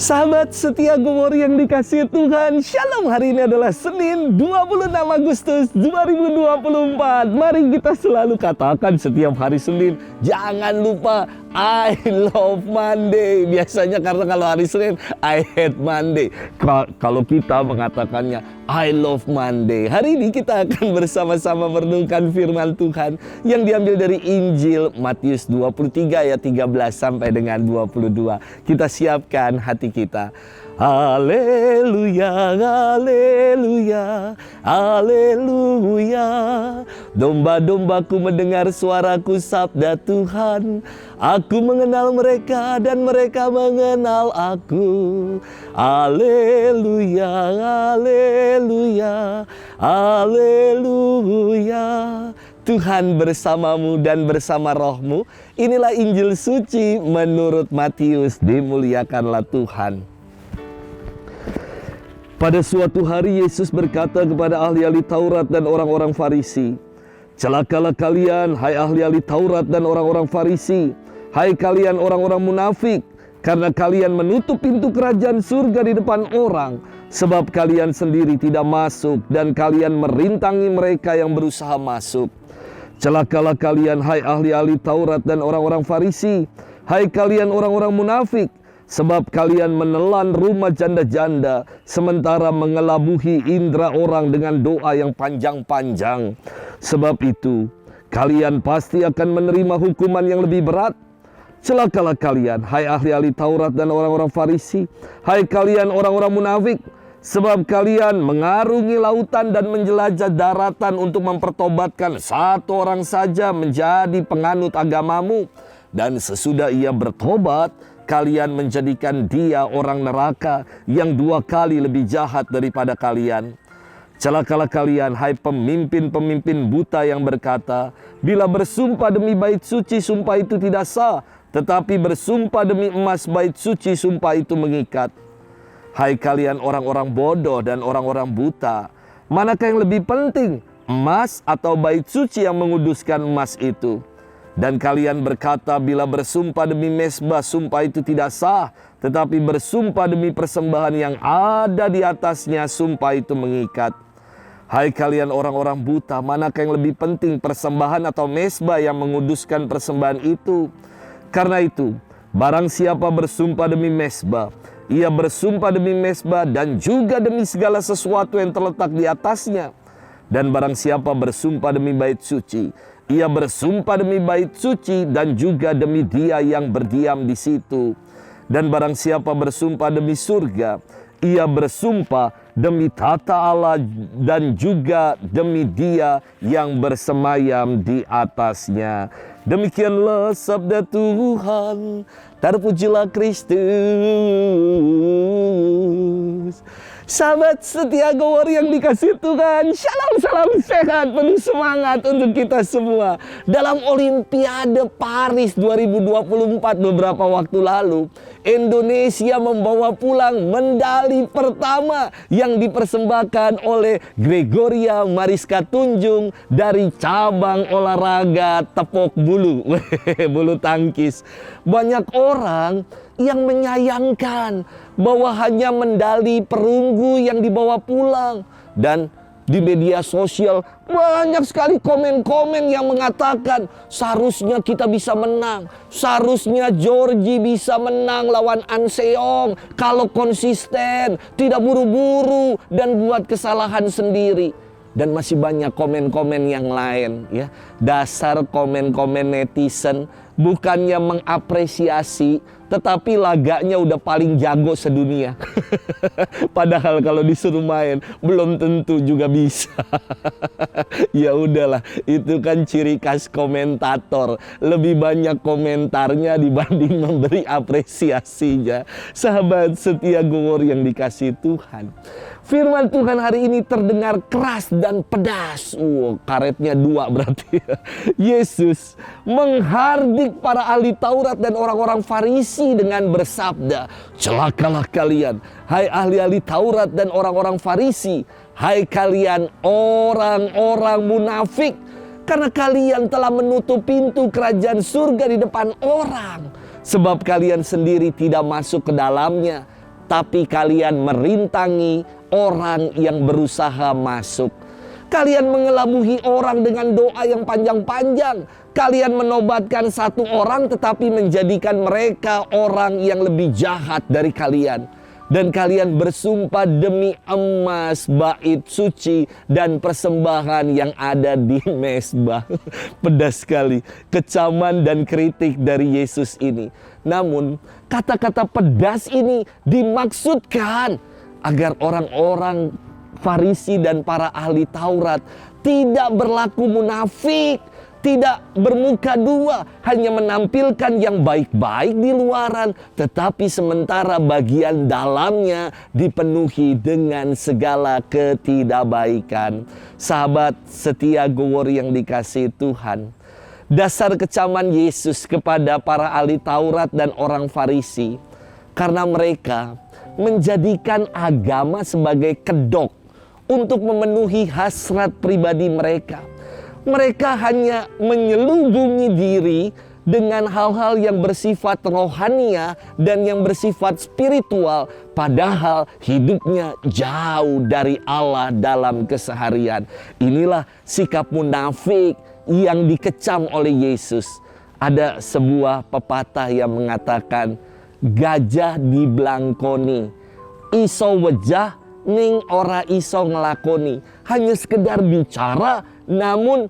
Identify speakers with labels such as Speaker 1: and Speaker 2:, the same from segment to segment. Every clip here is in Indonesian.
Speaker 1: Sahabat setia Gowor yang dikasihi Tuhan, Shalom. Hari ini adalah Senin 26 Agustus 2024. Mari kita selalu katakan setiap hari Senin, jangan lupa I love Monday. Biasanya karena kalau hari Senin I hate Monday. Kalau kita mengatakannya I love Monday. Hari ini kita akan bersama-sama merenungkan firman Tuhan yang diambil dari Injil Matius 23 ayat 13 sampai dengan 22. Kita siapkan hati kita. Haleluya, haleluya, haleluya. Domba-dombaku mendengar suaraku, sabda Tuhan. Aku mengenal mereka dan mereka mengenal aku. Haleluya, haleluya, haleluya. Tuhan bersamamu dan bersama rohmu. Inilah Injil suci menurut Matius. Dimuliakanlah Tuhan. Pada suatu hari Yesus berkata kepada ahli-ahli Taurat dan orang-orang Farisi, "Celakalah kalian, hai ahli-ahli Taurat dan orang-orang Farisi, hai kalian orang-orang munafik, karena kalian menutup pintu kerajaan surga di depan orang, sebab kalian sendiri tidak masuk dan kalian merintangi mereka yang berusaha masuk. Celakalah kalian, hai ahli-ahli Taurat dan orang-orang Farisi, hai kalian orang-orang munafik, sebab kalian menelan rumah janda-janda, sementara mengelabuhi indera orang dengan doa yang panjang-panjang. Sebab itu, kalian pasti akan menerima hukuman yang lebih berat. Celakalah kalian, hai ahli-ahli Taurat dan orang-orang Farisi, hai kalian orang-orang munafik, sebab kalian mengarungi lautan dan menjelajah daratan untuk mempertobatkan satu orang saja menjadi penganut agamamu. Dan sesudah ia bertobat, kalian menjadikan dia orang neraka yang 2 kali lebih jahat daripada kalian. Celakalah kalian, hai pemimpin-pemimpin buta yang berkata, bila bersumpah demi bait suci, sumpah itu tidak sah, tetapi bersumpah demi emas bait suci, sumpah itu mengikat. Hai kalian orang-orang bodoh dan orang-orang buta, manakah yang lebih penting, emas atau bait suci yang menguduskan emas itu? Dan kalian berkata, bila bersumpah demi mezbah, sumpah itu tidak sah, tetapi bersumpah demi persembahan yang ada di atasnya, sumpah itu mengikat. Hai kalian orang-orang buta, manakah yang lebih penting, persembahan atau mezbah yang menguduskan persembahan itu? Karena itu, barang siapa bersumpah demi mezbah, ia bersumpah demi mezbah dan juga demi segala sesuatu yang terletak di atasnya. Dan barang siapa bersumpah demi bait suci, ia bersumpah demi bait suci dan juga demi dia yang berdiam di situ. Dan barang siapa bersumpah demi surga, ia bersumpah demi tata Allah dan juga demi dia yang bersemayam di atasnya. Demikianlah sabda Tuhan. Terpujilah Kristus. Sahabat setia Gowor yang dikasihi Tuhan, Shalom, salam sehat, penuh semangat untuk kita semua. Dalam Olimpiade Paris 2024 beberapa waktu lalu, Indonesia membawa pulang medali pertama yang dipersembahkan oleh Gregoria Mariska Tunjung dari cabang olahraga tepuk bulu, bulu tangkis. Banyak orang yang menyayangkan bahwa hanya medali perunggu yang dibawa pulang. Dan di media sosial banyak sekali komen-komen yang mengatakan seharusnya kita bisa menang, seharusnya Georgie bisa menang lawan An Seong kalau konsisten, tidak buru-buru dan buat kesalahan sendiri. Dan masih banyak komen-komen yang lain ya. Dasar komen-komen netizen bukannya mengapresiasi, tetapi laganya udah paling jago sedunia. Padahal kalau disuruh main belum tentu juga bisa. Ya udahlah, itu kan ciri khas komentator. Lebih banyak komentarnya dibanding memberi apresiasinya. Sahabat setia Gowor yang dikasihi Tuhan, firman Tuhan hari ini terdengar keras dan pedas. Karetnya 2 berarti. Yesus menghardik para ahli Taurat dan orang-orang Farisi dengan bersabda, celakalah kalian, hai ahli-ahli Taurat dan orang-orang Farisi, hai kalian orang-orang munafik, karena kalian telah menutup pintu kerajaan surga di depan orang, sebab kalian sendiri tidak masuk ke dalamnya, tetapi kalian merintangi orang yang berusaha masuk. Kalian mengelabui orang dengan doa yang panjang-panjang. Kalian menobatkan satu orang tetapi menjadikan mereka orang yang lebih jahat dari kalian. Dan kalian bersumpah demi emas, bait suci, dan persembahan yang ada di mezbah. Pedas sekali kecaman dan kritik dari Yesus ini. Namun kata-kata pedas ini dimaksudkan agar orang-orang Farisi dan para ahli Taurat tidak berlaku munafik, tidak bermuka dua, hanya menampilkan yang baik-baik di luaran, tetapi sementara bagian dalamnya dipenuhi dengan segala ketidakbaikan. Sahabat setia Gowor yang dikasihi Tuhan, dasar kecaman Yesus kepada para ahli Taurat dan orang Farisi, karena mereka menjadikan agama sebagai kedok untuk memenuhi hasrat pribadi mereka. Mereka hanya menyelubungi diri dengan hal-hal yang bersifat rohania dan yang bersifat spiritual, padahal hidupnya jauh dari Allah dalam keseharian. Inilah sikap munafik yang dikecam oleh Yesus. Ada sebuah pepatah yang mengatakan, gajah diblangkoni, iso wejah ning ora iso ngelakoni. Hanya sekedar bicara namun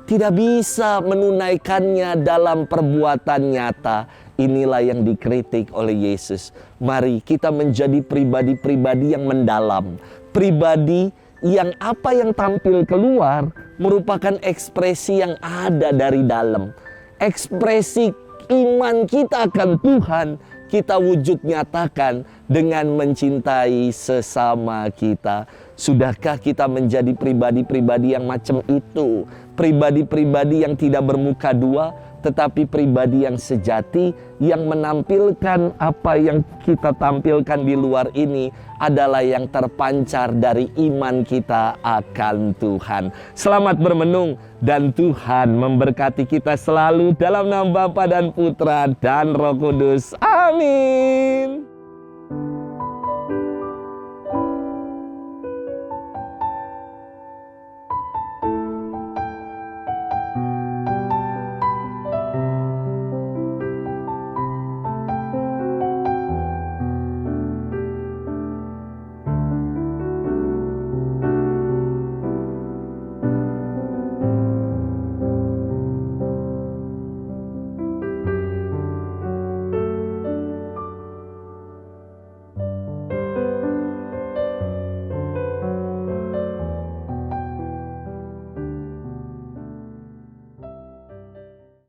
Speaker 1: tidak bisa menunaikannya dalam perbuatan nyata. Inilah yang dikritik oleh Yesus. Mari kita menjadi pribadi-pribadi yang mendalam, pribadi yang apa yang tampil keluar merupakan ekspresi yang ada dari dalam. Ekspresi iman kita akan Tuhan kita wujud nyatakan dengan mencintai sesama kita. Sudahkah kita menjadi pribadi-pribadi yang macam itu? Pribadi-pribadi yang tidak bermuka dua, tetapi pribadi yang sejati, yang menampilkan apa yang kita tampilkan di luar ini adalah yang terpancar dari iman kita akan Tuhan. Selamat bermenung dan Tuhan memberkati kita selalu dalam nama Bapa dan Putra dan Roh Kudus. Amin.